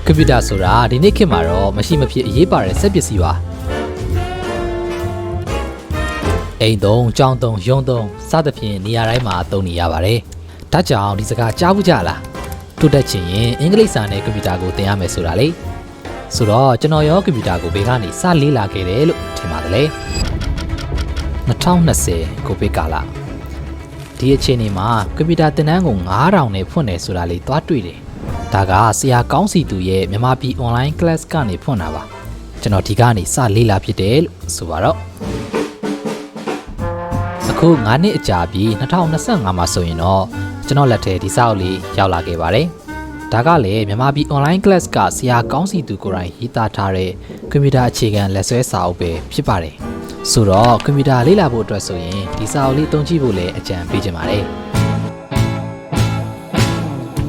ကွန်ပျူတာဆိုတာဒီနေ့ခေတ်မှာတော့မရှိမဖြစ်အရေးပါတဲ့စက်ပစ္စည်းပါအိမ်သုံးကြောင်းသုံးရုံးသုံးစသဖြင့်နေရာတိုင်းမှာသုံးနေရပါတယ်ဒါကြောင့်ဒီစကားကြားဘူးကြလားတိုးတက်ချင်ရင်အင်္ဂလိပ်စာနဲ့ကွန်ပျူတာကိုသင်ရမယ်ဆိုတာလေဆိုတော့ကျွန်တော်ရောကွန်ပျူတာကိုဘယ်ကနေစလေ့လာခဲ့တယ်လို့ထင်ပါတယ်လေ2020ကိုဗစ်ကာလဒီအချိန်မှာကွန်ပျူတာသင်တန်းကို9000နဲ့ဖွင့်တယ်ဆိုတာလေးသွားတွေ့တယ်ဒါကဆရာကောင်းစီသူရဲ့မြန်မာပြည် online class ကနေဖွင့်တာပါကျွန်တော်ဒီကနေစလေ့လာဖြစ်တယ်လို့ဆိုပါတော့အခု9နှစ်အကြာပြီး2025မှာဆိုရင်တော့ကျွန်တော်လက်ထဲဒီစာအုပ်လေးရောက်လာခဲ့ပါတယ်ဒါကလည်းမြန်မာပြည် online class ကဆရာကောင်းစီသူကိုယ်တိုင်ရေးသားထားတဲ့ကွန်ပျူတာအခြေခံလက်ဆွဲစာအုပ်ပဲဖြစ်ပါတယ်ဆိုတော့ကွန်ပျူတာလေ့လာဖို့အတွက်ဆိုရင်ဒီစာအုပ်လေးသုံးကြည့်ဖို့လည်းအကြံပေးချင်ပါတယ်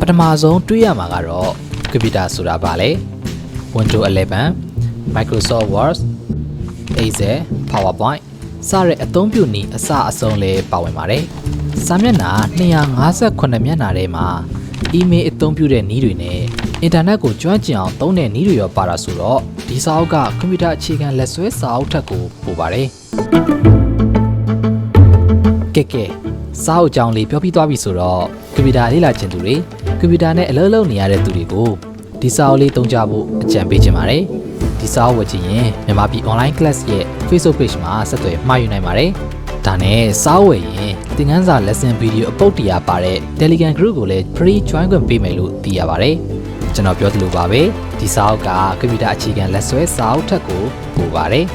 ပထမဆုံးတွေးရမှာကတော့ကွန်ပျူတာဆိုတာဘာလဲ Windows 11 Microsoft Word Excel PowerPoint စတဲ့အသုံးပြုနည်းအစအဆုံးလေးပါဝင်ပါတယ်စာမျက်နှာ258မျက်နှာထဲမှာ email အသုံးပြုတဲ့နည်းတွေနဲ့အင်တာနက်ကိုကျွမ်းကျင်အောင်သုံးတဲ့နည်းတွေရောပါတာဆိုတော့ဒီစာအုပ်ကကွန်ပျူတာအခြေခံလက်ဆွဲစာအုပ်ထက်ကိုပိုပါတယ်ကဲစာအုပ်အကြောင်းလေးပြောပြသွားပြီဆိုတော့ကွန်ပျူတာလေ့လာခြင်းသူတွေကွန်ပျူတာနဲ့အလုပ်လုပ်နေရတဲ့သူတွေကိုဒီစာအုပ်လေးသုံးကြဖို့အကြံပေးချင်ပါတယ်ဒီစာအုပ်ဝယ်ချင်ရင်မြန်မာပြည် online class ရဲ့ Facebook page မှာဆက်သွယ်မှာယူနိုင်ပါတယ်ဒါနဲ့စာအုပ်ဝယ်ရင်သင်ခန်းစာ lesson video အပုတ်တရားပါတဲ့ Telegram group ကိုလည်း free join ခွင့်ပေးမယ်လို့သိရပါတယ်ကျွန်တော်ပြောသလိုပါပဲဒီစာအုပ်ကကွန်ပျူတာအခြေခံလက်ဆွဲစာအုပ်ထက်ကိုပိုပါတယ်